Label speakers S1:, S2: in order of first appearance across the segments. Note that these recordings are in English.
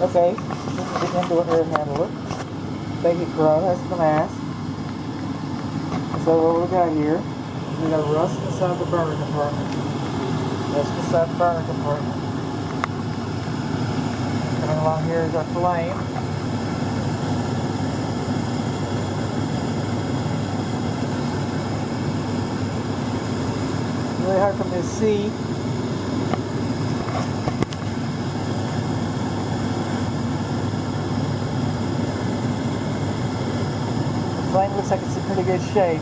S1: Okay, this is the indoor air handler. Thank you, Corona. That's the mask. So what we got here, we got rust inside the burner compartment. Rust inside the burner compartment. Coming along here is our flame. Really hard for me to see. The flame looks like it's in pretty good shape.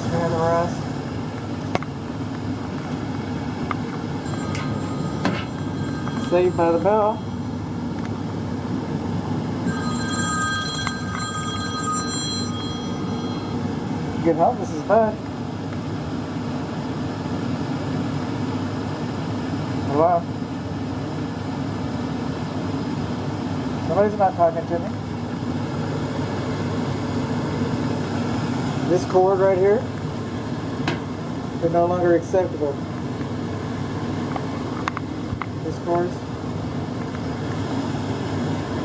S1: Spare the rust. Saved by the bell. Get home, this is bad. Hello? Somebody's not talking to me. This cord right here is no longer acceptable. This cord is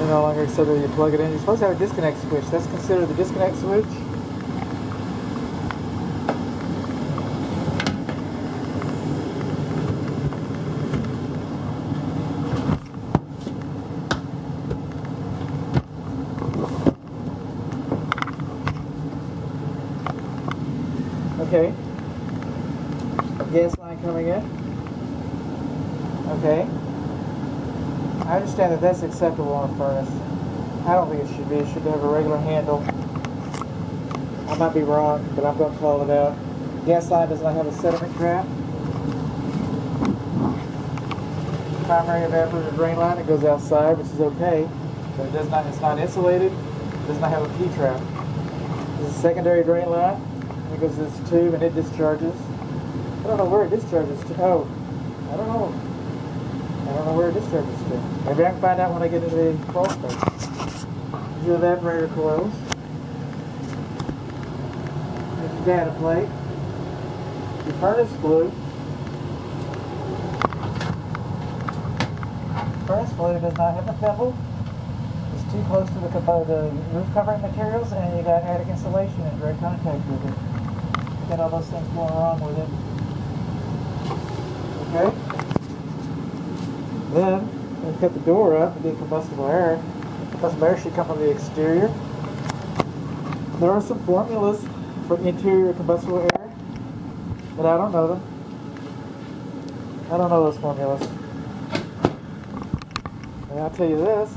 S1: no longer acceptable. You plug it in. You're supposed to have a disconnect switch. That's considered the disconnect switch. Okay. Gas line coming in. Okay. I understand that that's acceptable on a furnace. I don't think it should be. It should have a regular handle. I might be wrong, but I'm going to call it out. Gas line does not have a sediment trap. Primary evaporator drain line, it goes outside, which is okay, but it does not. It's not insulated. It does not have a P-trap. This is a secondary drain line. It goes to this tube and it discharges. I don't know where it discharges to. Oh, I don't know. I don't know where it discharges to. Maybe I can find out when I get into the crawl space. These are the evaporator coils. There's your data plate. Your furnace flue. Furnace flue does not have a thimble. It's too close to the roof covering materials, and you got attic insulation in direct contact with it. You got all those things going wrong with it. Okay? Then, we cut the door up and get combustible air. Combustible air should come from the exterior. There are some formulas for interior combustible air, but I don't know them. I don't know those formulas. And I'll tell you this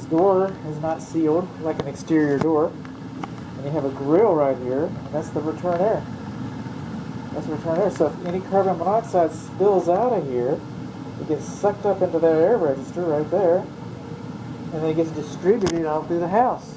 S1: door is not sealed like an exterior door. And you have a grill right here, and that's the return air. That's return air. So if any carbon monoxide spills out of here, it gets sucked up into that air register right there, and then it gets distributed all through the house.